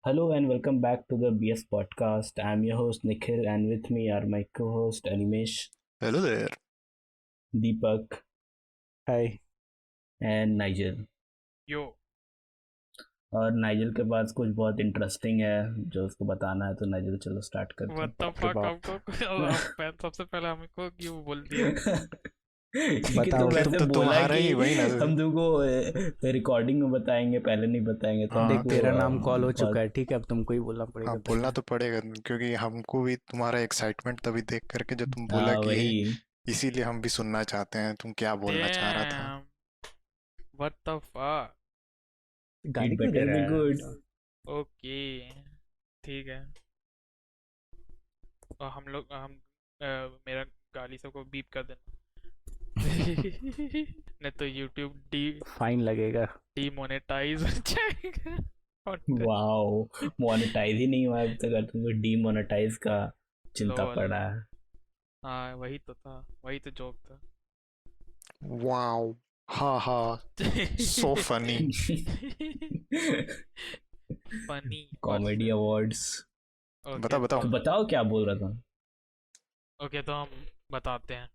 Hello and welcome back to the BS podcast. I'm your host Nikhil, and with me are my co-host Animesh, Hello there. Deepak, hi. and Nigel. यो और Nigel के पास कुछ बहुत interesting है जो उसको बताना है, तो नाइजल चलो स्टार्ट करते व्हाट द बाप रे फक बाप। हमको सबसे पहले हमको क्यों बोल दिया? क्योंकि बताओ, तुम तुम वैसे तो बोला तुम्हारा कि ही वही ना। हम तुमको रिकॉर्डिंग में बताएंगे, पहले नहीं बताएंगे, तो हाँ, देख हमको तेरा नाम कॉल हो चुका बहुत- है, ठीक है, अब तुमको ही बोलना पड़ेगा। हाँ, बोलना तो पड़ेगा क्योंकि हमको भी तुम्हारा एक्साइटमेंट तभी देख करके जो तुम बोला हाँ, कि ये, वही इसीलिए हम भी सुनना चाहते हैं तुम क्या बोलना चाह रहा था। What the fuck. गाली It क्यों दे better रहा be है? good. ओके ठीक है। और मेरा गाली सबको बीप कर देना। नहीं तो यूट्यूब फाइन लगेगा। डीमोनेटाइज हो जाएगा। वाओ, मोनेटाइज ही नहीं हुआ अभी तक और तुमको डीमोनेटाइज का चिंता लॉल। पड़ रहा है। हाँ वही तो था, वही तो जोक था। वाओ, हाँ हाँ, so funny. Funny comedy awards. बताओ बताओ। तो बताओ क्या बोल रहा था। ओके तो हम बताते हैं।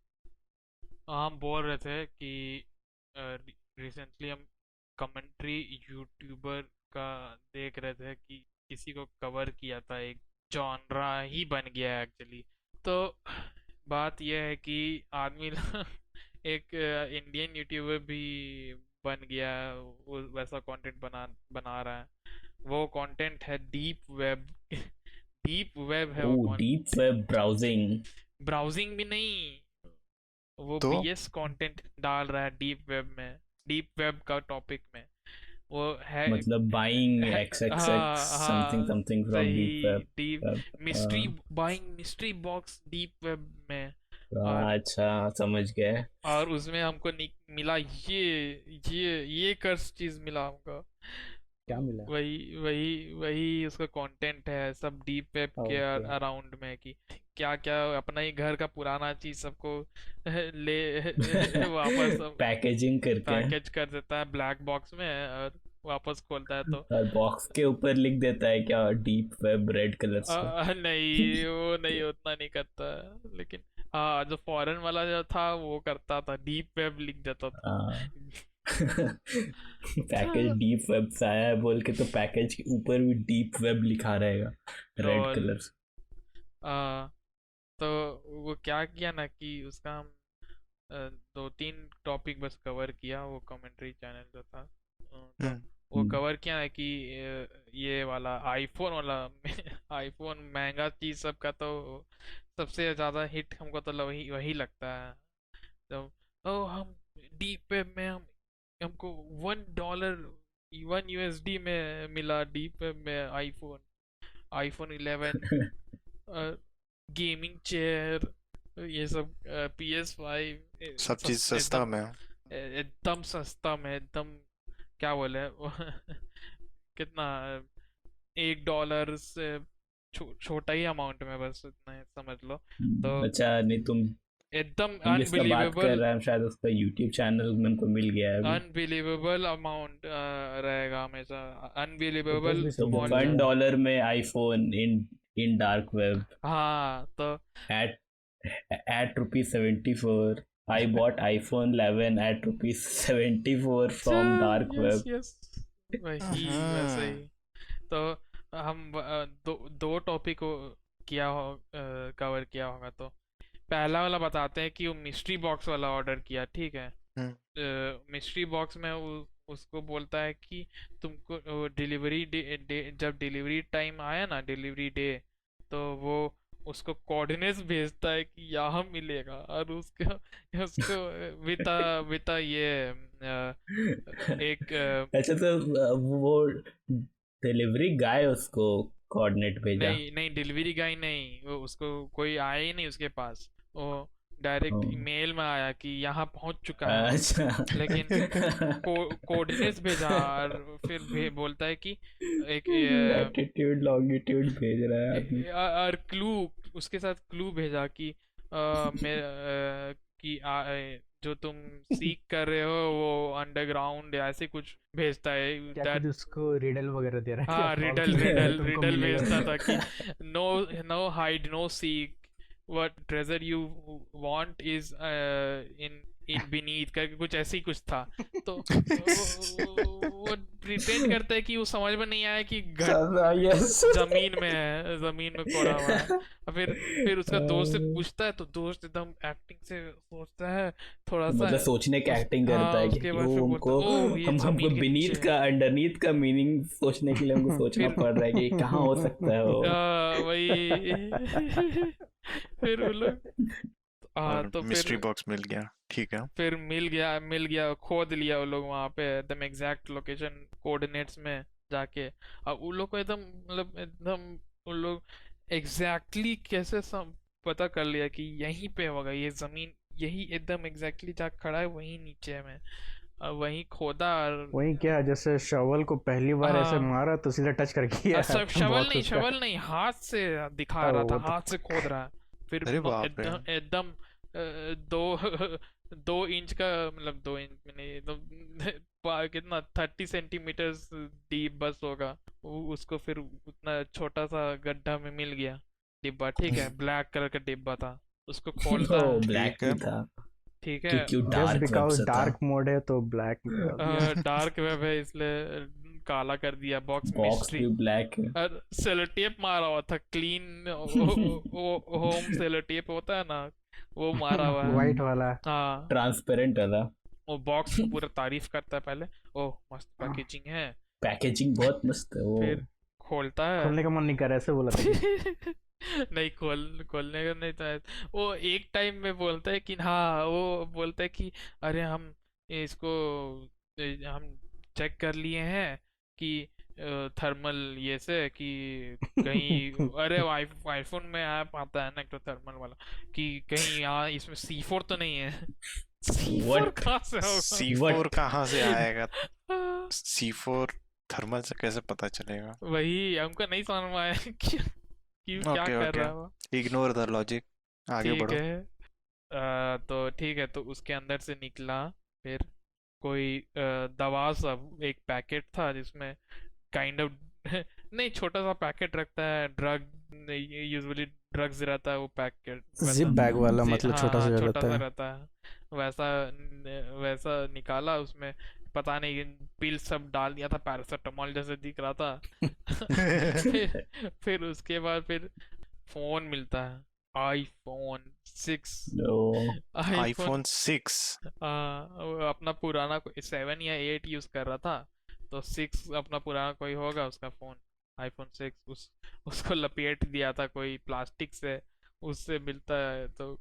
हम बोल रहे थे कि रिसेंटली हम कमेंट्री यूट्यूबर का देख रहे थे कि किसी को कवर किया था, एक जॉनरा ही बन गया है एक्चुअली। तो बात यह है कि आदमी एक इंडियन यूट्यूबर भी बन गया है, वो वैसा कंटेंट बना रहा है। वो कंटेंट है डीप वेब। डीप वेब है वो ओह, डीप वेब ब्राउजिंग। ब्राउजिंग भी नहीं, वो तो बीएस कंटेंट डाल रहा है डीप वेब में, डीप वेब का टॉपिक में। वो है मतलब बाइंग हाँ XXX समथिंग हाँ समथिंग फ्रॉम डीप सही, web. Deep mystery buying mystery box deep web में। और अच्छा, समझ गए। और उसमें हमको मिला ये कर्स चीज मिला हमको। क्या मिला? वही वही वही उसका कंटेंट है सब डीप वेब के ओके। अराउंड में कि क्या क्या अपना ही घर का पुराना चीज सबको ले वापस पैकेजिंग करके पैकेज कर देता है ब्लैक बॉक्स में और वापस खोलता है तो और बॉक्स के ऊपर लिख देता है क्या, डीप वेब रेड कलर से। नहीं वो नहीं उतना नहीं करता है, लेकिन हाँ जो फॉरेन वाला जो था वो करता था, डीप वेब लिख देता था। पैकेज डीप वेब से आया है बोल के तो पैकेज के ऊपर भी डीप वेब लिखा रहेगा रेड लॉल। कलर से। तो वो क्या किया ना कि उसका हम दो तीन टॉपिक बस कवर किया, वो कमेंट्री चैनल जो था। तो वो हम्म। कवर किया है कि ये वाला आईफोन वाला आईफोन महंगा चीज सबका तो सबसे ज्यादा हिट हमको तो वही वही लगता है। तो ओ हम डीप वेब में हमको $1 1 USD में मिला डीप वेब में आईफोन आईफोन 11 गेमिंग चेयर, ये सब PS5 सब चीज सस्ता में। एकदम सस्ता में, एकदम क्या बोले कितना $1 से छोटा ही अमाउंट में, बस इतना ही समझ लो। तो अच्छा, नहीं तुम एकदम किसका बात कर अनबिलीवेबल रहे हैं, शायद उसका यूट्यूब चैनल में उनको मिल गया है अभी। अनबिलीवेबल अमाउंट रहेगा हमेशा, अनबिलीवेबल भी तो सुन स्मॉल। $1 में आईफोन इन डार्क वेब हाँ तो at at rupees 74. I bought iPhone 11 at rupees 74 from dark yes web. Yes वही वैसे ही। तो हम दो टॉपिक को किया हो कवर किया होगा। तो पहला वाला बताते हैं कि वो मिस्ट्री बॉक्स वाला ऑर्डर किया, ठीक है। मिस्ट्री बॉक्स में उसको बोलता है कि तुमको डिलीवरी जब डिलीवरी टाइम आया ना, डिलीवरी डे, तो वो उसको कोऑर्डिनेट्स भेजता है कि यहाँ मिलेगा, और उसको उसको विता ये एक अच्छा, तो वो डिलीवरी गाय उसको कोऑर्डिनेट भेजा। नहीं नहीं डिलीवरी गाय नहीं, वो उसको कोई आया ही नहीं उसके पास, वो डायरेक्ट ईमेल में आया कि यहाँ पहुँच चुका है। अच्छा। लेकिन कोऑर्डिनेट्स भेजा और फिर बोलता है कि एक लैटिट्यूड लॉन्गिट्यूड भेज रहा है आदमी। और क्लू उसके साथ क्लू भेजा कि कि जो तुम सीख कर रहे हो वो अंडरग्राउंड या ऐसे कुछ भेजता है क्या दैट। कुछ उसको रिडल वगैरह दे रहा है क्या? हाँ, solve रिडल कीजिए, रिडल तुमको रिडल मिलेगा भेजता था कि कुछ। No no hide no seek, what treasure you want is in in beneath करके कुछ ऐसे ही कुछ था। तो वो प्रिटेंड करता है कि वो समझ में नहीं आया कि यस जमीन में है, जमीन में कोड़ा हुआ है। और फिर उसका दोस्त से पूछता है तो दोस्त एकदम एक्टिंग से सोचता है थोड़ा सा मतलब सोचने की एक्टिंग करता हाँ, है उसके कि बाद वो फिर बोलता हमको है ओह ये हमको जमीन के बीनीथ नीचे का अंडरनीथ का मीनिंग सोचने के लिए हमको सोचना फिर पड़ रहा है कि कहाँ हो सकता है वो। वही फिर वो लोग और तो मिस्ट्री फिर बॉक्स मिल गया, ठीक है। फिर मिल गया खोद लिया वो लोग वहाँ पे एकदम एग्जैक्ट लोकेशन कोऑर्डिनेट्स में जाके। अब उन लोग को एकदम मतलब एकदम उन लोग एग्जैक्टली कैसे सब पता कर लिया कि यहीं पे होगा ये जमीन, यही एकदम एग्जैक्टली जहाँ खड़ा है वहीं नीचे में। वहीं खोदा और वही क्या, जैसे शवल को पहली बार ऐसे हाँ मारा तो सीधा टच कर गया सब शवल बॉक्स नहीं उसका। हाथ से दिखा रहा था, वो तो हाथ से खोद रहा है। फिर अरे बाप रे। एकदम एकदम दो 2 इंच का मतलब 2 इंच में नहीं एकदम कितना 30 सेंटीमीटर डीप बस होगा उसको। फिर उतना छोटा सा गड्ढा में मिल गया डिब्बा, ठीक है, ब्लैक कलर का डिब्बा था। उसको खोलता ओ है, ब्लैक ठीक है। भी था ठीक है, क्योंकि वो जस्ट डार्क वेब बिकॉज से था। डार्क मोड है तो ब्लैक में डाल दिया। डार्क वेब है इसलिए काला कर दिया बॉक्स बॉक्स मिस्ट्री। भी ब्लैक है। और सेलो टेप मारा हुआ था क्लीन होम सेलो टेप होता है ना, वो मारा हुआ है। वाइट वाला। हाँ ट्रांसपेरेंट वाला। वो बॉक्स को पूरा तारीफ करता है पहले, ओह मस्त पैकेजिंग है। पैकेजिंग बहुत मस्त है वो। फिर खोलता है खोलने का मन नहीं कर रहा, ऐसे बोला था कि नहीं खोलने का नहीं था। वो एक टाइम में बोलता है कि हाँ वो बोलता है कि अरे हम इसको हम चेक कर लिए हैं कि थर्मल ये से कि कहीं अरे आईफोन में ऐप आता है ना एक तो थर्मल वाला कि कहीं यहाँ इसमें C4 तो नहीं है। C4 What? कहाँ से होगा? C4 What? कहाँ से आएगा? C4 थर्मल से कैसे पता चलेगा? वही हमको नहीं समझ में आया कि क्या ओके कर ओके, रहा है वो। इग्नोर द लॉजिक, आगे ठीक बढ़ो। है तो ठीक है, तो उसके अंदर से निकला फिर कोई दवा सा एक पैकेट था जिसमें काइंड ऑफ नहीं छोटा सा पैकेट रखता है ड्रग, यूजुअली ड्रग्स रहता है वो पैकेट जिप वैसा। बैग वाला, मतलब छोटा हाँ सा छोटा रहता सा है। रहता है वैसा वैसा निकाला उसमें पता नहीं पिल सब डाल दिया था, पैरासिटामोल जैसे दिख रहा था। फिर उसके बाद फिर फोन मिलता है, आईफोन 6। No. आईफोन 6। वो अपना पुराना 7 या 8 यूज कर रहा था तो 6 अपना पुराना कोई होगा उसका फोन, आईफोन 6 उसको लपेट दिया था कोई प्लास्टिक से, उससे मिलता है तो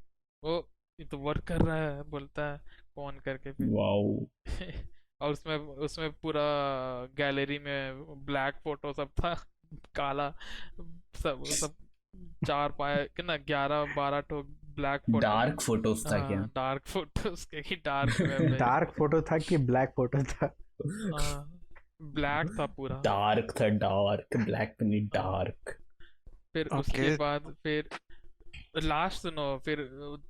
वो ये तो वर्क कर रहा है बोलता है फोन करके फिर। Wow. और उसमें उसमें पूरा गैलरी में ब्लैक फोटो सब था काला सब 4 पाए कितना 11-12 ठो ब्लैक फोटो। डार्क फोटोज था क्या? डार्क फोटोज के डार्क वेब है डार्क फोटो था कि ब्लैक फोटो था? ब्लैक था पूरा। डार्क था, डार्क ब्लैक नहीं डार्क। फिर ओके। उसके बाद फिर लास्ट सुनो फिर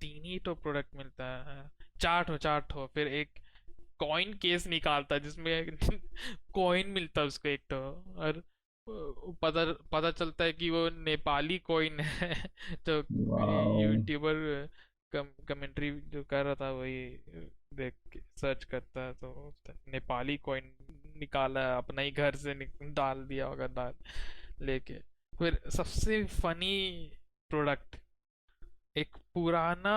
3 ही तो प्रोडक्ट मिलता है, 4 ठो फिर एक कॉइन केस निकालता है जिसमें कॉइन मिलता है उसको एक तो। और पता चलता है कि वो नेपाली कॉइन है जो Wow. यूट्यूबर कमेंट्री जो कर रहा था वही देख के सर्च करता है तो नेपाली कॉइन निकाला है, अपना ही घर से डाल दिया होगा डाल लेके। फिर सबसे फनी प्रोडक्ट एक पुराना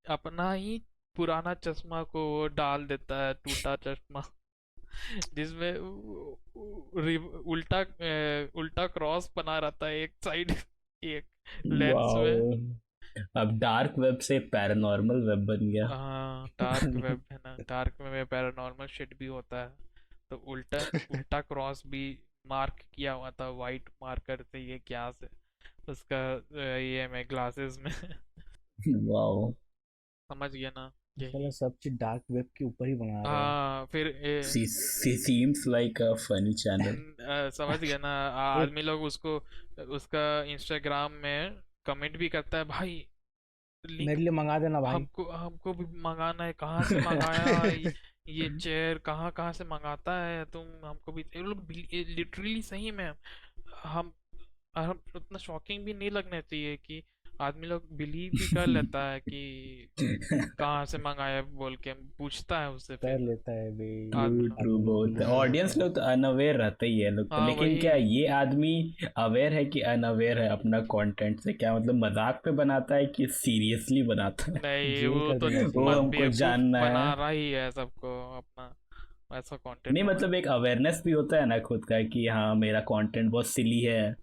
अपना ही पुराना चश्मा को वो डाल देता है, टूटा चश्मा जिसमें उल्टा उल्टा क्रॉस बना रहता है एक साइड एक लेंस में। Wow. अब डार्क वेब से पैरानॉर्मल वेब बन गया। हाँ डार्क वेब है ना, डार्क वेब में पैरानॉर्मल शिट भी होता है तो उल्टा उल्टा क्रॉस भी मार्क किया हुआ था वाइट मार्कर से, ये क्या से उसका ये मैं ग्लासेस में Wow. समझ गया ना साला यही। सब चीज डार्क वेब के ऊपर ही बना रहा है। हाँ फिर Seems like a funny channel. समझ गया ना आदमी लोग उसको उसका इंस्टाग्राम में कमेंट भी करता है भाई लिंक मेरे लिए मंगा देना भाई। हमको हमको भी मंगाना है। कहाँ से मंगाया ये चेयर कहाँ कहाँ से मंगाता है तुम? हमको भी ये लोग लिटरली सही में हम हम उतना शॉकिंग भी नहीं लगना चाहिए कि आदमी लोग बिलीव भी कर लेता है कि कहाँ से मंगाया बोल के पूछता है उससे कर फिर लेता है बे। आदमी ट्रू ट्रू आदमी बहुत लोग। ऑडियंस लोग तो अनअवेयर रहते ही है लोग तो, हाँ लेकिन क्या वही ये आदमी अवेयर है कि अनअवेयर है अपना कंटेंट से? क्या मतलब मजाक पे बनाता है कि सीरियसली बनाता है? नहीं जेल वो कर तो देना वो चाहिए। हमको बेवकूफ जानना बना है। रहा ही है सबको अपना वैसा कंटेंट नहीं बना। मतलब एक अवेयरनेस भी होता है ना खुद का कि हाँ मेरा कंटेंट बहुत सिली है।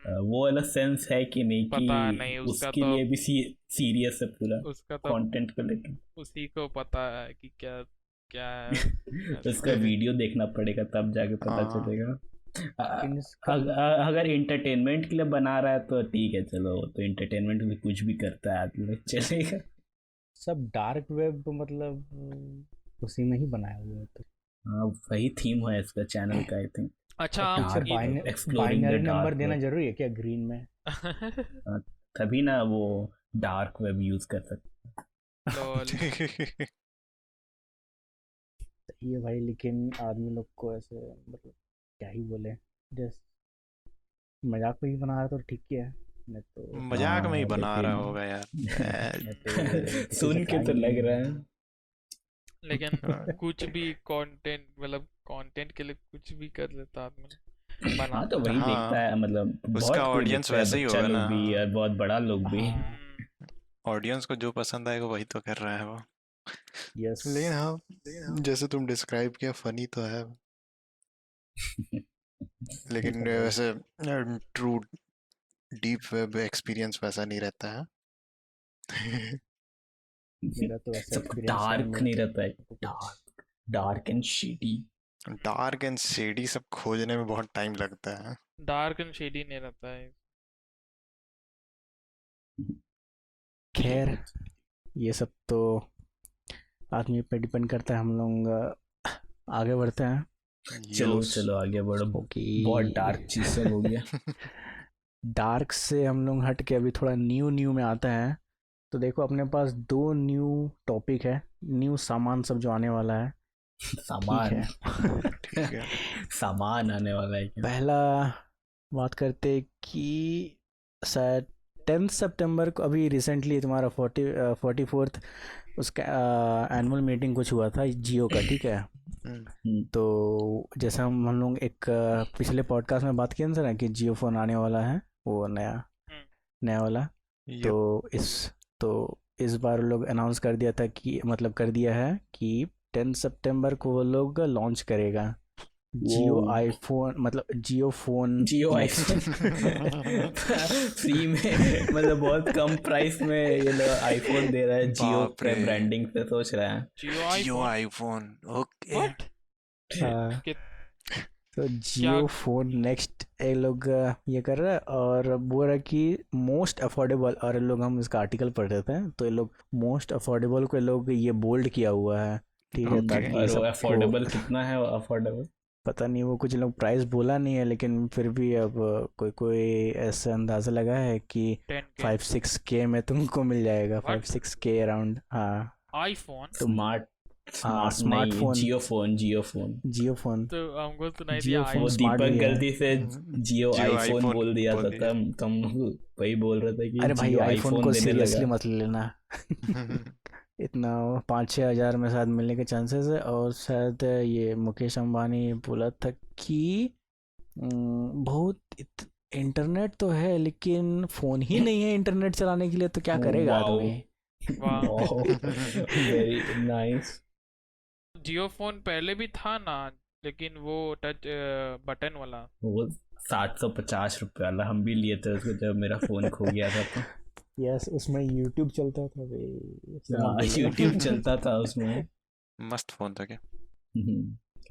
वो वाला सेंस है कि नहीं पता कि नहीं उसका उसके तो लिए भी सीरियस है पूरा उसका तो कंटेंट को लेकर? उसी को पता है कि क्या क्या है उसका ऐसा। वीडियो देखना पड़ेगा तब जाके पता हाँ चलेगा। लेकिन इसका अगर इंटरटेनमेंट के लिए बना रहा है तो ठीक है, चलो वो तो इंटरटेनमेंट के लिए कुछ भी करता है आदमी, चलेगा। सब डार्क वेब मतलब उसी में ही बनाया हुआ है तो। हाँ वही थीम है इसका चैनल का आई थिंक, अच्छा पीछे dark exploring the binary number dark देना वेब। जरूरी है क्या ग्रीन में? तभी ना वो डार्क वेब यूज कर सकते। लॉल सही है भाई, लेकिन आदमी लोग को ऐसे मतलब क्या ही बोले, जस्ट मजाक में ही बना रहा तो ठीक ही है। नहीं तो मजाक में ही हाँ बना रहा लेकिन होगा यार। नहीं तो किसी सुन से के तो खाएंगे लग नहीं। रहा है। लेकिन कुछ भी कंटेंट मतलब कंटेंट के लिए कुछ भी कर लेता आदमी बना हाँ तो देता वही है। देखता हाँ है, मतलब उसका बहुत कोई ऑडियंस देखता है, वैसे ही बच्चा होगा लोग ना। भी और बहुत बड़ा लोग भी। हाँ ऑडियंस को जो पसंद आएगा वही तो कर रहा है वो। यस। लेकिन हाँ जैसे तुम डिस्क्राइब किया फनी तो है, लेकिन ठीक है भाई। वैसे ट्रू डीप वेब एक्सपीरियंस वैसा नहीं रहता है। मेरा तो ऐसा सब एक्सपीरियंस है डार्क नहीं नहीं रहता है, कुछ। Dark dark and shady. Dark and shady सब खोजने में बहुत टाइम लगता है। डार्क एंड शेडी नहीं रहता है। खैर ये सब तो आदमी पे डिपेंड करता है। हम लोग आगे बढ़ते हैं। चलो योस। चलो आगे बढ़ो, ओके। बहुत डार्क चीज सब हो गया। डार्क से हम लोग हट के अभी थोड़ा न्यू में आता है। तो देखो अपने पास 2 न्यू टॉपिक है, न्यू सामान सब जो आने वाला है। ठीक सामान है। ठीक है। सामान आने वाला है क्या? पहला बात करते कि शायद 10 सितंबर को अभी रिसेंटली तुम्हारा 44th उसका एनुअल मीटिंग कुछ हुआ था जियो का, ठीक है। तो जैसे हम लोग एक पिछले पॉडकास्ट में बात किया था ना कि जियो फोन आने वाला है, वो नया वाला। तो इस बार लोग अनाउंस कर दिया था कि मतलब कर दिया है कि 10 सितंबर को वो लोग लॉन्च करेगा जियो आईफोन, मतलब जियो फोन। जियो आईफोन फ्री में, मतलब बहुत कम प्राइस में ये लोग आईफोन दे रहा है जियो बाप के रे। ब्रांडिंग पे सोच रहा है। Jio Jio iPhone iPhone okay. What हाँ, कि तो जियो फोन नेक्स्ट ये लोग ये कर रहा है और बोल रहा है कि मोस्ट अफोर्डेबल। और ये लोग हम इसका आर्टिकल पढ़ रहे थे तो ये लोग मोस्ट अफोर्डेबल को ये लोग ये बोल्ड किया हुआ है, ठीक है। Okay. ताकि और वो सबको अफोर्डेबल कितना है? अफोर्डेबल पता नहीं, वो कुछ लोग प्राइस बोला नहीं है, लेकिन फिर भी अब कोई ऐसा अंदाज़ा लगा है कि 10K 5-6K में तुमको मिल जाएगा। What? 5-6K around. हाँ आईफोन। स्मार्ट हाँ, स्मार्ट नहीं, स्मार्टफोन। जियो फोन। तो हमको सुनाई जियो दिया फोन वो iPhone। स्मार्ट दीपक भी है। गलती से जियो जियो आईफोन आईफोन बोल दिया बोल था, दिया। तुम वही बोल रहे थे कि अरे भाई जियो आईफोन आईफोन को देने सीरियसली लगा। मत लेना। इतना 5-6 हज़ार में शायद मिलने के चांसेस है। और शायद ये मुकेश अंबानी बोला था कि बहुत इंटरनेट तो है लेकिन फ़ोन ही नहीं है इंटरनेट चलाने के लिए, तो क्या करेगा वाओ आदमी। वाह वेरी नाइस। जियो फोन पहले भी था ना, लेकिन वो टच बटन वाला। वो 750 रुपये वाला हम भी लिए थे उसको जब मेरा फोन खो गया था तो। यस, उसमें यूट्यूब चलता था भाई, समझ गए। यूट्यूब चलता था उसमें। मस्त फोन था क्या?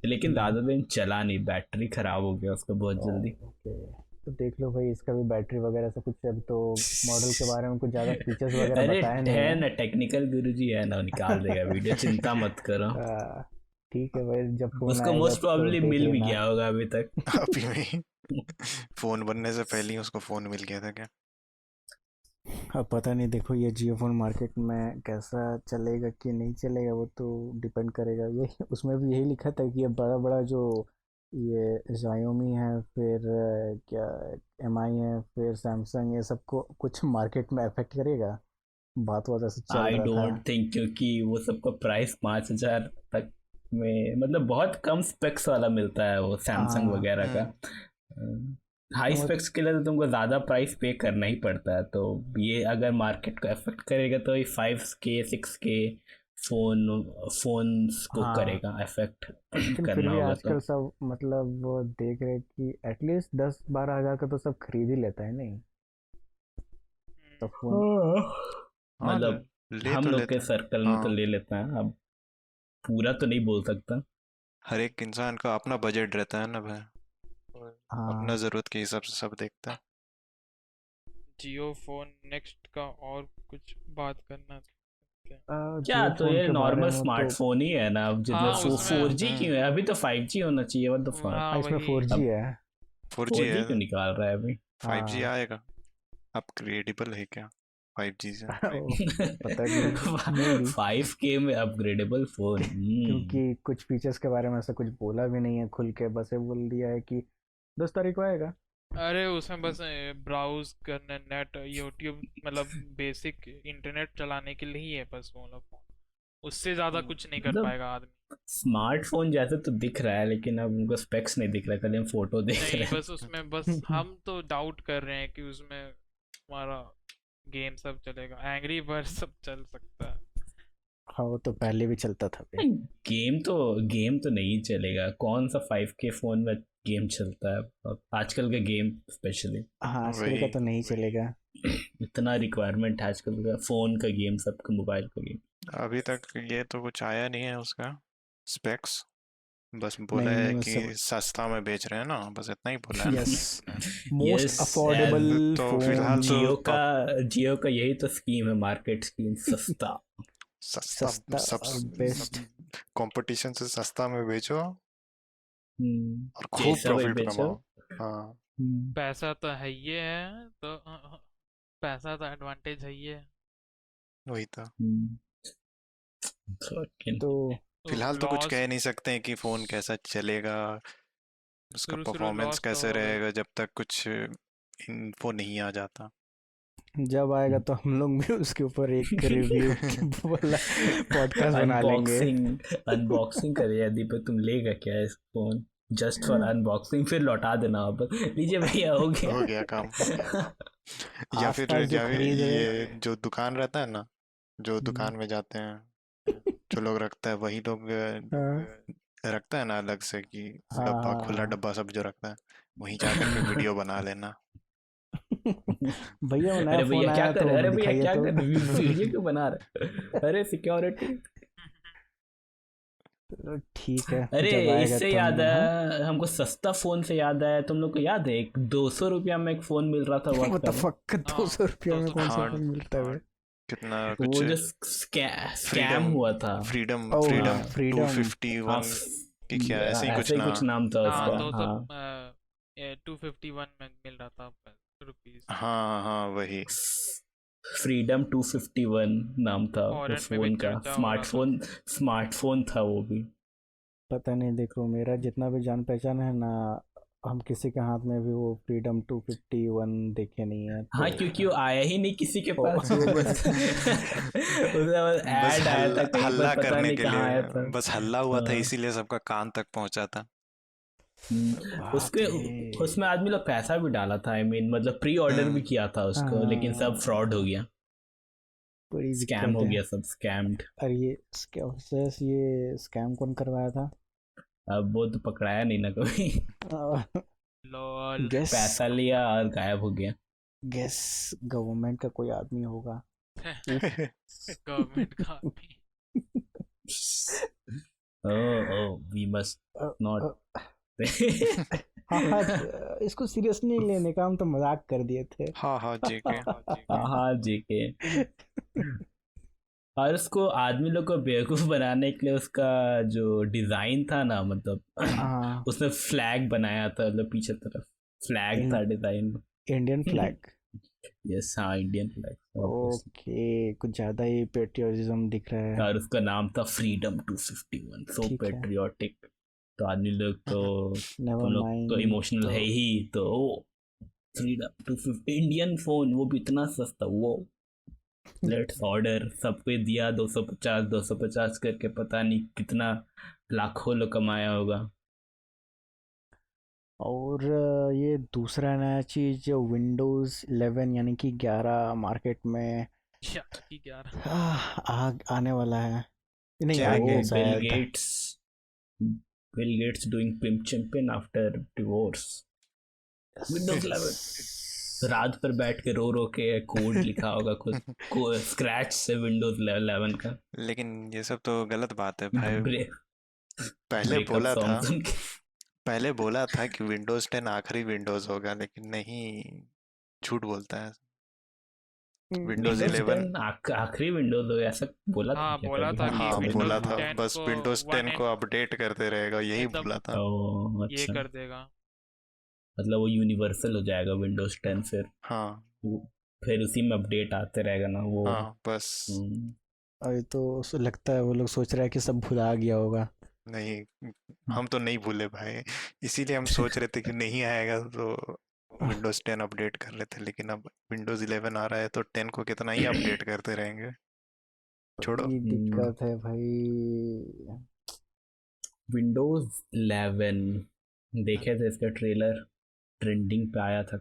लेकिन ज्यादा दिन चला नहीं, बैटरी खराब हो गया उसका बहुत जल्दी। ओके, तो देख लो भाई इसका भी बैटरी वगैरह सब कुछ। अब तो मॉडल के बारे में कुछ ज़्यादा फीचर्स वगैरह अरे बताया नहीं है है। ना टेक्निकल गुरुजी है ना, निकाल देगा वीडियो, चिंता मत करो। ठीक है भाई, जब फोन उसको आएगा मोस्ट तो प्रोबेबली देख मिल भी लेना। गया होगा अभी तक। अभी में फोन बनने से पहले ही उसको फोन मिल गया था क्या? अब पता नहीं, देखो ये जियो फोन मार्केट में कैसा चलेगा कि नहीं चलेगा, वो तो डिपेंड करेगा। ये उसमें भी यही लिखा था कि ये बड़ा बड़ा जो ये Xiaomi है, फिर क्या MI है, फिर सैमसंग, ये सबको कुछ मार्केट में अफेक्ट करेगा। बात वात ऐसे चल आई रहा था। डोंट थिंक, क्योंकि वो सबका प्राइस 5,000 तक में, मतलब बहुत कम स्पेक्स वाला मिलता है वो सैमसंग हाँ वगैरह का। हाई तो स्पेक्स के लिए तो तुमको ज़्यादा प्राइस पे करना ही पड़ता है, तो ये अगर मार्केट को अफेक्ट करेगा तो ये 5K 6K फोन्स को हाँ, करेगा अफेक्ट लेकिन फिर करना भी होगा तो। आजकल सब मतलब वो देख रहे कि एटलीस्ट 10-12 हज़ार का तो सब खरीद ही लेता है नहीं तो फोन। हाँ मतलब ले हम तो लोग लेते के हैं। सर्कल में तो हाँ ले लेते हैं, अब पूरा तो नहीं बोल सकता। हर एक इंसान का अपना बजट रहता है ना भाई, और अपना हाँ जरूरत के हिसाब से सब देखता है। जियो फोन नेक्स्ट का और कुछ बात करना चाहते हैं? क्या, जियो तो फोन ये के बारे नॉर्मल में तो स्मार्टफोन ही है ना, अब जिसमें हाँ उसमें 4G क्यों है, अभी तो 5G होना चाहिए, व्हाट द फक। हाँ इसमें वही 4G अब है। 4G 4G है, क्यों निकाल रहा है अभी? 5G हाँ आएगा। अपग्रेडेबल है क्या 5G से? ओ, पता नहीं, मे बी 5K में अपग्रेडेबल फोन? क्योंकि कुछ फीचर्स के बारे में ऐसा कुछ बोला भी नहीं है खुल के, बस ये बोल दिया है कि 10 तारीख को आएगा। अरे उसमें बस ब्राउज करने नेट यूट्यूब मतलब बेसिक इंटरनेट चलाने के लिए ही है बस वो लोग, उससे ज्यादा कुछ नहीं कर मतलब पाएगा आदमी। स्मार्टफोन जैसे तो दिख रहा है, लेकिन अब उनको स्पेक्स नहीं दिख रहा, खाली हम फोटो देख नहीं रहे बस उसमें बस हम तो डाउट कर रहे हैं कि उसमें हमारा गेम सब चलेगा, एंग्री बर्ड सब चल सकता है। हाँ वो तो पहले भी चलता था हैं। गेम तो नहीं चलेगा, कौन सा 5K फोन में गेम चलता है अब आजकल का गेम स्पेशली। हाँ आजकल वही का तो नहीं चलेगा। इतना रिक्वायरमेंट है आजकल का फोन का गेम, सबका मोबाइल का गेम। अभी तक ये तो कुछ आया नहीं है उसका स्पेक्स, बस बोला नहीं है नहीं, वो कि सब सस्ता में बेच रहे हैं ना, बस इतना ही बोला है ना। यस, मोस्ट यस, अफोर्डेबल तो फोन। फिलहाल तो जियो का यही तो स्कीम है, मार्केट स्कीम, सस्ता। सस्ता सस्ता सब और बेस्ट। कंपटीशन से सस्ता में बेचो और खूब जैसा भी प्रॉफिट बेचो। कमाओ। हाँ पैसा तो है ही है तो पैसा तो एडवांटेज है ही है। वही तो। Fucking- तो फिलहाल तो कुछ लॉस कह नहीं सकते हैं कि फोन कैसा चलेगा, उसका शुरू परफॉर्मेंस लॉस तो कैसे होगा ही। रहेगा जब तक कुछ इन्फो नहीं आ जाता। जब आएगा तो हम लोग भी उसके ऊपर एक रिव्यू वाला पॉडकास्ट बना लेंगे। अनबॉक्सिंग करिए यदि पे, तुम लेगा क्या इस फोन, जस्ट फॉर अनबॉक्सिंग, फिर लौटा देना वापस, लीजिए भैया हो हो गया। गया काम। या फिर आसपास जो खरीद रहे ये जो दुकान रहता है ना, जो दुकान में जाते हैं जो लोग रखता है वही लोग हाँ रखता है ना अलग से कि हाँ डब्बा, हाँ खुला हाँ। डब्बा सब जो रखता है, वहीं जा करके वीडियो बना लेना। भैया वो नया अरे फोन भैया क्या आया कर, तो अरे भैया दिखाइए क्या तो। कर, वीडियो क्यों बना रहे, अरे सिक्योरिटी। ठीक है, अरे जब आएगा इससे तो याद हम। हाँ है हमको, सस्ता फोन से याद आया, तुम लोग को याद है एक 200 रुपया में एक फोन मिल रहा था what व्हाट्सएप the में? fuck, 200 रुपया में 200 कौन सा हाँ फोन मिलता है? कितना वो कुछ जो स्कैम फ्रीडम हुआ था। फ्रीडम ओह फ्रीडम हाँ फ्रीडम। 251 की क्या ऐसे ही कुछ ऐसे ही ना। कुछ नाम था हाँ उसका, तो हाँ। 251 में मिल रहा था रुपीज। हाँ हाँ वही। फ्रीडम 251 नाम था वो फॉरेन में भी फोन का, चर्चा हो रहा था। स्मार्टफोन था वो भी। पता नहीं, देखो मेरा जितना भी जान पहचान है ना, हम किसी के हाथ में भी वो फ्रीडम 251 देखे नहीं है हाँ, तो। क्योंकि वो आया ही नहीं किसी के ओ, पास, वो बस उसका बस बस ऐड आया था कहीं पर, हल्ला पता करने नहीं के कहाँ आया लिए, था। बस हल्ला हुआ था हाँ। इसीलिए सबका कान तक पहुंचा था। बाप उसके रे। उसमें आदमी लोग पैसा भी डाला था, आई मीन मतलब प्री ऑर्डर भी किया था उसको, लेकिन सब फ्रॉड हो गया, बड़ी स्कैम दिक्कत हो है। गया, सब स्कैम्ड। अरे ये स्कैम कौन करवाया था? अब वो तो पकड़ाया नहीं ना कभी। लॉल गेस पैसा लिया और गायब हो गया। गेस गवर्नमेंट का कोई आदमी होगा। गवर्नमेंट का आदमी। Oh we must not. हाँ हाँ, इसको सीरियस नहीं लेने का, हम तो मजाक कर दिए थे। हाँ हाँ जेके। हाँ जी के। और उसको आदमी लोग को बेवकूफ बनाने के लिए उसका जो डिजाइन था ना, मतलब हाँ उसने फ्लैग बनाया था, मतलब पीछे तरफ फ्लैग था डिजाइन। Indian flag. यस हाँ इंडियन फ्लैग ओके, कुछ ज़्यादा ही पेट्रियोटिज्म दिख रहा है। और उसका नाम था फ्रीडम 251 सो ठीक है, पेट्रियोटिक। तो आदमी लोग तो नेवर तुम लोग तो माइंड। इमोशनल तो है ही तो फ्रीडम 250 इंडियन फोन वो भी इतना सस्ता वो लेट्स ऑर्डर सबको दिया 250 करके पता नहीं कितना लाखों लोग कमाया होगा। और ये दूसरा नया चीज़ जो विंडोज़ 11 यानी कि 11 मार्केट में की 11 आने वाला है। नहीं क्या आ ओ गया गेम? बिल शायद। Gates doing pimp champion after divorce. Windows 11 रात पर बैठ के रो के कोड लिखा होगा खुद को स्क्रैच से विंडोज 11 का लेकिन ये सब तो गलत बात है भाई। ब्रेक पहले ब्रेकअप बोला था सॉन्ग सुन के। पहले बोला था कि विंडोज 10 आखिरी विंडोज होगा, लेकिन नहीं, झूठ बोलता है। Windows Windows 11। 10 आखिरी विंडोज हो ऐसा बोला था हाँ क्या बोला कभी? था कि हाँ विंडोज बोला था, 10 बस को विंडोज 10 1 को अपडेट करते रहेगा, यही मतलब बोला था। ओ ये अच्छा कर देगा। मतलब वो यूनिवर्सल हो जाएगा विंडोज 10 हाँ फिर उसी में अपडेट आते रहेगा ना वो। हाँ बस। हम्म, अभी तो लगता है वो लोग सोच रहे हैं कि सब भुला गया होगा। नहीं, हम तो नहीं भूले भाई, इसीलिए हम सोच रहे थे कि नहीं आएगा तो विंडोज 10 अपडेट कर लेते, लेकिन अब विंडोज 11 आ रहा है तो 10 को कितना ही अपडेट करते रहेंगे। छोड़ो। ये दिक्कत है भाई। विंडोज 11 देखे थे इसका ट्रेलर ट्रेंडिंग पे आया था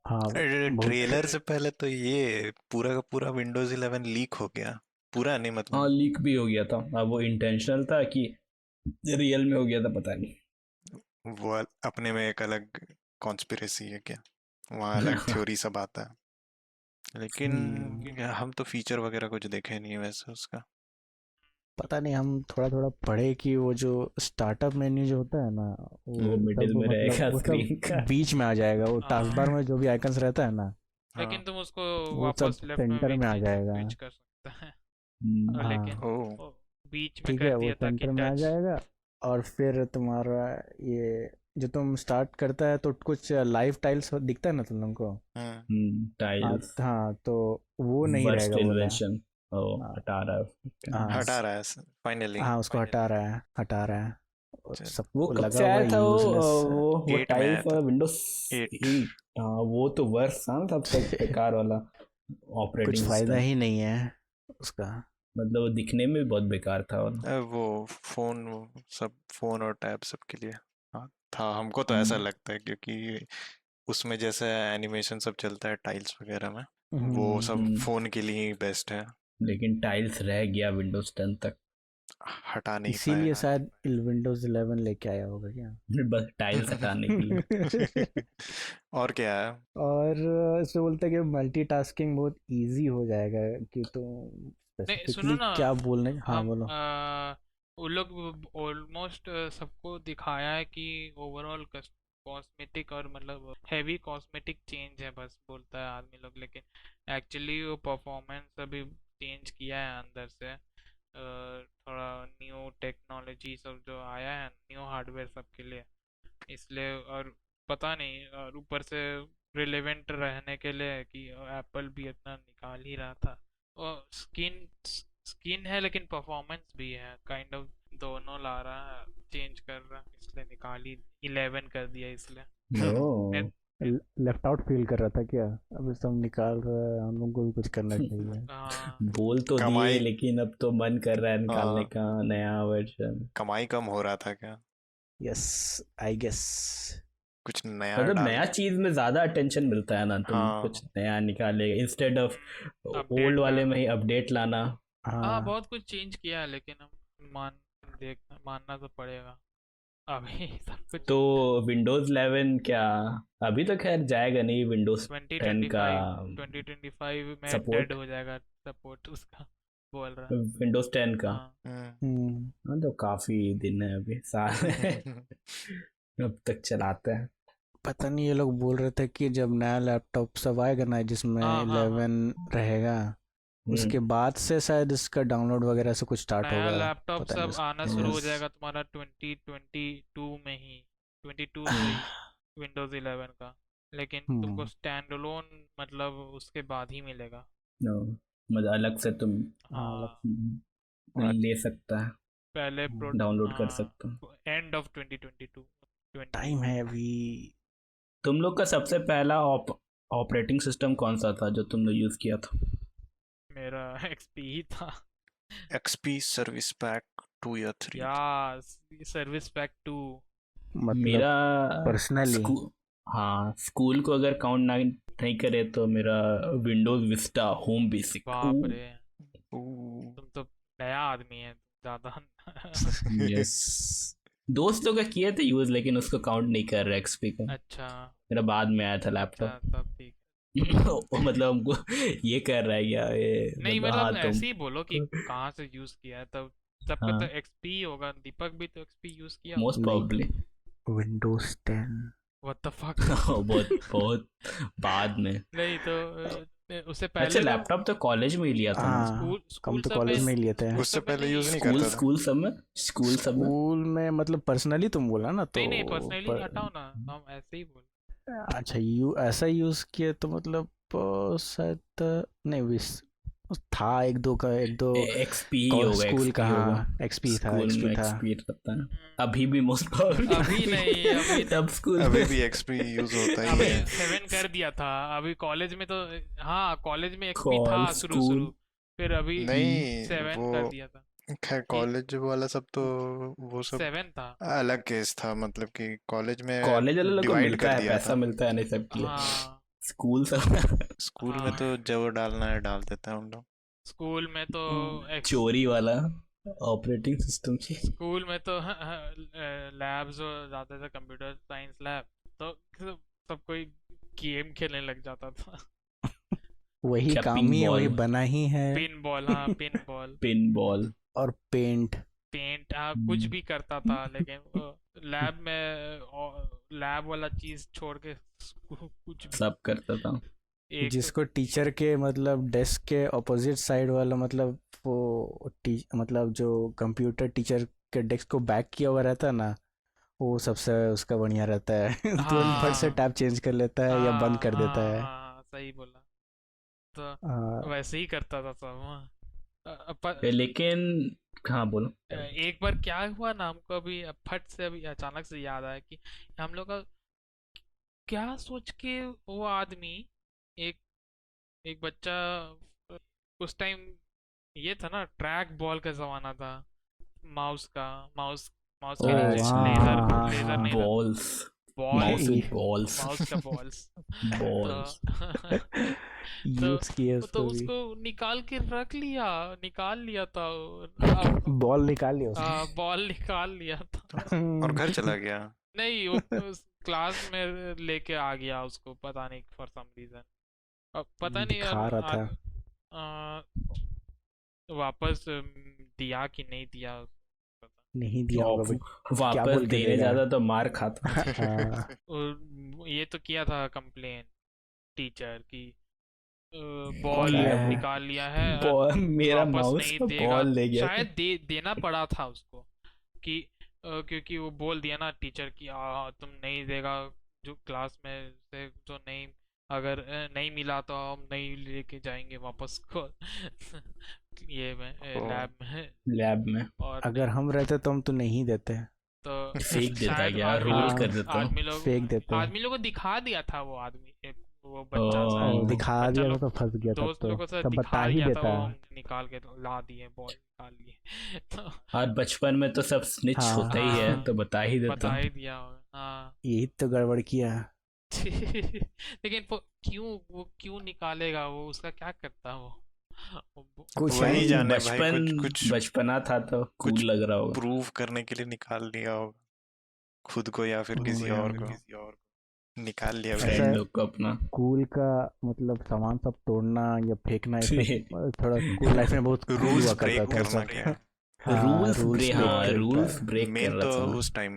हाँ बहुत। ट्रेलर से पहले तो ये पूरा का पूरा विंडोज 11 लीक हो गया, पूरा नहीं हाँ मतलब। लीक भी हो गया था। अब वो इंटेंशनल था कि रियल में हो गया था पता नहीं। वो अपने में एक अलग कॉन्स्पिरेसी है क्या, वहाँ अलग थ्योरी सब आता है, लेकिन हम तो फीचर वगैरह कुछ देखे नहीं वैसे उसका। पता नहीं, हम थोड़ा थोड़ा पढ़े कि वो जो स्टार्टअप मेन्यू जो होता है ना, वो मिडिल सब में रहेगा वो स्क्रीन सब का। बीच में आ जाएगा। वो टास्क बार हाँ में जो भी आइकन्स रहता है ना, लेकिन हाँ। तुम उसको वो सब वापस लेफ्ट में सेंटर भी में आ जाएगा। स्विच कर सकते हैं। हम्म, लेकिन हाँ ओ वो बीच में ठीक कर है, वो दिया था कि सेंटर में आ टच। जाएगा। और फिर तुम्हारा ये जो तुम स्टार्ट करता है तो कुछ लाइव टाइल्स दिखता है ना तुम लोगों को। हाँ टाइल्स हाँ, तो वो नहीं वर्स्ट रहेगा बोला। इन्वेंशन ओ हाँ हटा रहा है। हाँ हटा रहा है फाइनली। हाँ, उसको हटा फाइनली रहा है, हटा रहा है। और चल, वो सबको कब लगा से हुआ आया था यूजलेस है। वो 8 में आया टाइल्स था, वाला विंडोज 8। 8। हाँ वो तो वर्ष था ना सबसे बेकार वाला कुछ ऑपरेटिंग फायदा सिस्टम। ही नहीं है उसका। मतलब वो दिखने में भी बहुत बेकार था वाला। वो फोन, सब फोन और टैब सब के लिए हाँ, था, हमको तो ऐसा हम्म, लगता है, क्योंकि उसमें जैसे एनिमेशन सब चलता है टाइल्स वगैरह में, वो सब हम्म, फोन के लिए ही बेस्ट है। लेकिन टाइल्स रह गया विंडोज 10 तक। हटा नहीं इसीलिए पाएगा। शायद विंडोज 11 लेके आया होगा क्या। बस टाइल्स हटाने के लिए। और क्या है? और इसमें बोलते हैं कि मल्टीटास्किंग बहुत इजी हो जाएगा। कि तो नहीं सुनो स्पेसिफिकली ना, क्या बोलने, हाँ हम बोलो। वो लोग ऑलमोस्ट सबको दिखाया है कि ओवरऑल कॉस्मेटिक और मतलब हैवी कॉस्मेटिक चेंज है बस बोलता है आदमी लोग, लेकिन एक्चुअली वो परफॉर्मेंस अभी चेंज किया है अंदर से। थोड़ा न्यू टेक्नोलॉजी सब जो आया है, न्यू हार्डवेयर सबके लिए, इसलिए। और पता नहीं, और ऊपर से रिलेवेंट रहने के लिए कि एप्पल भी इतना निकाल ही रहा था। और स्किन है लेकिन परफॉर्मेंस भी है, काइंड ऑफ दोनों ला रहा है, चेंज कर रहा है, इसलिए निकाल ही 11 कर दिया इसलिए। ओ लेफ्ट आउट फील कर रहा था क्या। अब सब निकाल रहा है, हम लोग को भी कुछ करना चाहिए। हाँ बोल तो दिए कमाई, लेकिन अब तो मन कर रहा है निकालने हाँ, का नया वर्जन। कमाई कम हो रहा था क्या, यस, आई गेस। कुछ नया मतलब डाल। नया चीज में ज्यादा अटेंशन मिलता है ना तुम कुछ हाँ नया निकाले इंस्टेड ऑफ अपडेट ओल्ड वाले में करना। ही अपडेट लाना। हाँ हाँ बहुत कुछ चेंज किया है, लेकिन हम मानना तो पड़ेगा अभी सब कुछ। तो विंडोज 11 क्या अभी तो खैर जाएगा नहीं विंडोज 10 का 2025 में डेड सपोर्ट हो जाएगा सपोर्ट उसका, बोल रहा है। विंडोज 10 का। हाँ हम्म, हाँ तो काफी दिन है अभी साल है अब तक चलाते हैं। पता नहीं, ये लोग बोल रहे थे कि जब नया लैपटॉप सब आएगा ना जिसमें हाँ हाँ हाँ। 11 रहेगा, उसके बाद से शायद इसका डाउनलोड वगैरह से कुछ स्टार्ट नया होगा। लैपटॉप पता नहीं सब आना शुरू हो यस जाएगा तुम्हारा 2022 में ही, 22 से ही विंडोज 11 का। लेकिन तुमको स्टैंड अलोन मतलब उसके बाद ही मिलेगा। मतलब अलग से तुम हाँ ले सकता है, पहले डाउनलोड कर सकता है। एंड ऑफ 2022 टाइम है अभी। तुम लोग का सबसे पहला ऑपरेटिंग सिस्टम कौन सा था जो तुमने यूज किया था? मेरा XP ही था। XP सर्विस पैक 2 या 3। या सर्विस पैक 2। मतलब मेरा पर्सनली हाँ, स्कूल को अगर काउंट नहीं करे तो मेरा विंडोज विस्टा होम बेसिक। बाप रे, तुम तो नया आदमी है ज्यादा। यस, दोस्तों का किए थे यूज, लेकिन उसको काउंट नहीं कर रहा एक्सपी को। अच्छा मेरा बाद में आया था अच्छा लैपटॉप। तब ठीक। मतलब हमको ये कर रहा है क्या ये? नहीं हाँ मतलब तुम ऐसे ही बोलो कि कहाँ से यूज किया है, तब सबका हाँ, तो XP होगा। दीपक भी तो XP यूज किया। Most probably. Windows 10 what the fuck. बहुत बहुत बाद में। नहीं तो उससे अच्छा, पहले तो लैपटॉप तो कॉलेज में ही लिया था ना? हाँ स्कूल हम स्कूल तो सब कॉलेज में में ही लिए थे। स्कूल उससे सब में पहले नहीं। यूज नहीं स्कूल करता था। स्कूल सब में, स्कूल सब में। स्कूल में मतलब पर्सनली तुम बोला ना तो नहीं नहीं पर्सनली हटाओ ना, हम ऐसे ही बोल। अच्छा ऐसा यूज किया तो मतलब शायद नहीं विस था एक दो एक्सपी ही होगा, स्कूल का। एक्सपी होगा। हाँ एक्सपी था स्कूल में था। एक्सपी रहता है अभी भी मोस्ट प्रॉब्ली। अभी नहीं, अभी तब स्कूल अभी में भी XP यूज होता ही अभी है। 7 कर दिया था। अभी कॉलेज में तो हाँ कॉलेज में XP था कॉल शुरू स्कूल फिर अभी नहीं 7 वो कर दिया था। खैर कॉलेज वाला सब तो वो सब 7 था। अलग केस था, मतलब कि कॉलेज में कॉलेज वाले लोग को डिवाइड मिलता कर है, दिया पैसा था। मिलता है नहीं सबके लिए। हाँ स्कूल सब स्कूल में हाँ तो जो डालना है डाल देता है उन लोग। स्कूल में तो चोरी वाला ऑपरेटिंग सिस्टम से। स्कूल में तो लैब्स जाते थे, कंप्यूटर साइंस लैब, तो सब कोई गेम खेलने लग जाता था। वही क्या काम पिंक ही है, वही बॉल? बना ही है। पिन बॉल, हाँ पिन बॉल, पिन बॉल और पेंट। पेंट, हाँ कुछ भी करता था। लेकिन लैब में लैब वाला चीज छोड़ के कुछ भी सब करता था। एक जिसको टीचर के मतलब डेस्क के ऑपोजिट साइड वाला मतलब वो मतलब जो कंप्यूटर टीचर के डेस्क को बैक किया हुआ रहता है ना, वो सबसे उसका बढ़िया रहता है। तुरंत फट से हाँ टैब चेंज कर लेता है या बंद हाँ कर देता हाँ है। हाँ सही बोला। हाँ, तो वैसे ही करता था सब। हाँ। लेकिन हाँ बोलो। एक बार क्या हुआ ना, हमको अभी फट से अभी अचानक से याद आया कि हम लोग का क्या सोच के वो आदमी, एक एक बच्चा, उस टाइम ये था ना ट्रैक बॉल का जमाना था, माउस का, माउस माउस ओ के नीचे हाँ लेजर, हाँ हाँ लेजर हाँ। नहीं था, बॉल्स, बॉल, माउस ये विद बॉल्स। माउस का बॉल्स। बॉल्स तो यूज किए उसको भी। उसको निकाल के रख लिया, निकाल लिया था। बॉल निकाल लिया उसने। बॉल निकाल लिया था। और घर चला गया। नहीं उस क्लास में लेके आ गया उसको, पता नहीं फॉर सम रीजन। अब पता नहीं दिखा रहा था। आ, वापस दिया कि नहीं दिया, पता नहीं दिया होगा भाई, क्या वापस बोल के देने देगा। जाता तो मार खाता। हाँ, और ये तो किया था कंप्लेन टीचर की, कौन बॉल लिया है? निकाल लिया है बॉल, मेरा वापस माउस नहीं का देगा। बॉल ले गया था। शायद देना पड़ा था उसको कि क्योंकि वो बोल दिया ना टीचर की तुम नहीं देगा, जो क्लास में से जो नहीं, अगर नहीं मिला तो हम नहीं लेके जाएंगे वापस को। ये में लैब में। लैब में और अगर हम रहते तो हम तो नहीं देते। तो फेंक देता शायद क्या, आदमी रोल हाँ, कर देता। फेंक देते। आदमी लोग को दिखा दिया था वो आदमी, वो बच्चा शायद दिखा बच्चा दिया था लोग तो फंस गया तब दोस्त तो। लोगों से तब दिखा बता ही दिया था, देता। वो हम निकाल के ला दिए, बॉल निकाल लिए। तो और बचपन में तो सब स्निच हाँ। होता ही है, हाँ, तो बता ही देता। बता ही दिया होगा। हाँ। यही तो गड़बड़ किया। लेकिन वो क्यों निकालेगा, वो उसका क्या करता है वो कुछ वही नहीं, जाने भाई, बचपन कुछ बचपना था तो कूल कुछ लग रहा होगा। प्रूव करने के लिए निकाल लिया होगा, खुद को या फिर किसी और को निकाल लिया ऐसा फ्रेंड भाई। लोग को अपना। स्कूल का मतलब सामान सब तोड़ना या फेंकना, ये सब थोड़ा स्कूल लाइफ में बहुत cool रूल्स हुआ ब्रेक करता था करना सब। क्या है, हाँ, रूल्स rules ब्रेक, break हाँ करता रूल्स है। ब्रेक कर मेन रहा तो था। उस टाइम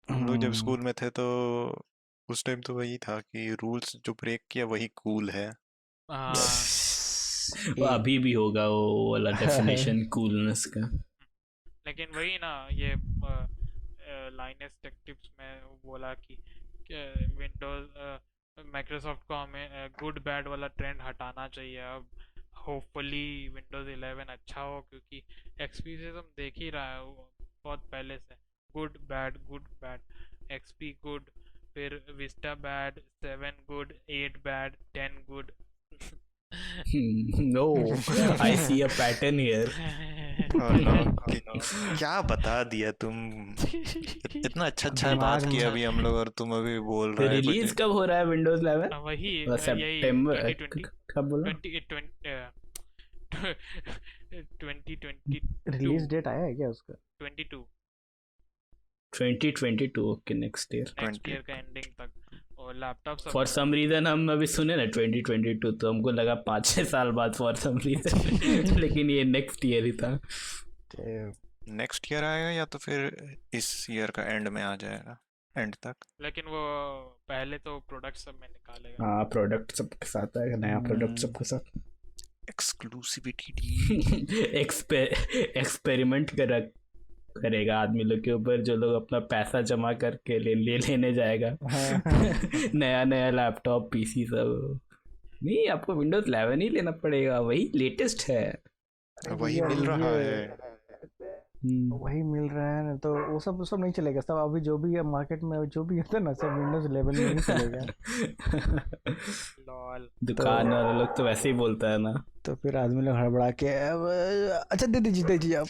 हम लोग जब स्कूल में थे तो उस टाइम तो वही था कि रूल्स जो ब्रेक किया वही कूल है। हाँ वो अभी भी होगा वो वाला डेफिनेशन कूलनेस का। लेकिन वही ना, ये लाइनस टेक टिप्स में वो बोला विंडोज माइक्रोसॉफ्ट को हमें गुड बैड वाला ट्रेंड हटाना चाहिए अब। होपफुली विंडोज 11 अच्छा हो, क्योंकि एक्सपी से तुम देख ही रहा है वो बहुत पहले से गुड बैड एक्सपी गुड, फिर Vista bad, 7 good, 8 bad, 10 good. No, I see a pattern here. Oh no, क्या बता दिया तुम? इतना अच्छा बात दिमाग किया में- अभी हम लोग और तुम अभी बोल तो रहे हो रिलीज कब हो रहा है विंडोज 11? वही सितंबर 2020 कब बोला? 2020 रिलीज डेट आया है क्या उसका? 22 2022. Okay, next year. Next year का एंडिंग तक। और लैपटॉप सब फॉर सम रीजन हम अभी सुने ना 2022, तो हमको लगा 5-6 साल बाद फॉर सम रीजन लेकिन ये नेक्स्ट ईयर ही था. नेक्स्ट ईयर आएगा या तो फिर इस ईयर का एंड में आ जाएगा, एंड तक। लेकिन वो पहले तो प्रोडक्ट सब में निकालेगा। हाँ, प्रोडक्ट सबके साथ आएगा, नया प्रोडक्ट सबके साथ. एक्सक्लूसिविटी एक्सपेरिमेंट करेगा आदमी लोग के ऊपर, जो लोग अपना पैसा जमा करके लेने जाएगा नया लैपटॉप पीसी सब. नहीं, आपको विंडोज 11 ही लेना पड़ेगा, वही लेटेस्ट है. वही मिल रहा है। वही मिल रहा है ना, तो वो सब नहीं चलेगा सब। अभी जो भी है मार्केट में, जो भी होता है ना, सब विंडोज 11 में ही चलेगा। लॉल। दुकान वाले लोग तो वैसे ही बोलता है ना. तो फिर आदमी लोग हड़बड़ा के अच्छा दे दीजिए आप।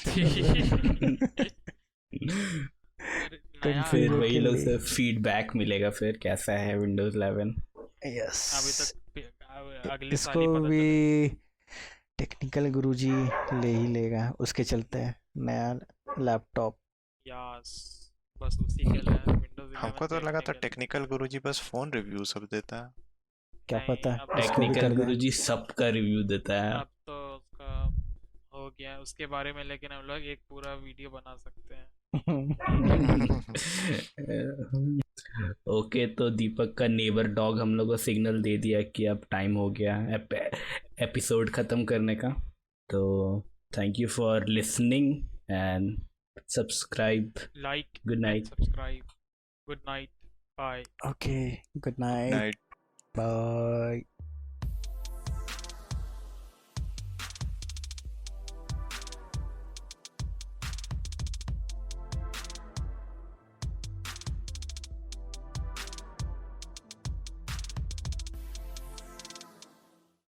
तो नया फिर के वही लोग लिए। से फीडबैक मिलेगा फिर कैसा है विंडोज 11. यस, अभी तक अगले साल इसको ही पता भी चलेगा। टेक्निकल गुरुजी ले ही लेगा, उसके चलते नया लैपटॉप। यस, बस उसी के लिए विंडोज 11 हमको तो देखने लगा था के लिए। टेक्निकल गुरुजी बस फोन रिव्यू सब देता है। क्या नहीं, पता अब इसको भी टेक्निकल कर दें। गुरुजी सबका रिव्यू देता है. अब तो उसका हो गया है उसके बारे में, लेकिन हम लोग एक पूरा वीडियो बना सकते हैं। ओके, तो दीपक का नेबर डॉग हम लोग को सिग्नल दे दिया कि अब टाइम हो गया एपिसोड ख़त्म करने का. तो thank you for listening and subscribe. Like good and night. Subscribe. Good night, bye. Okay, good night, night. Bye.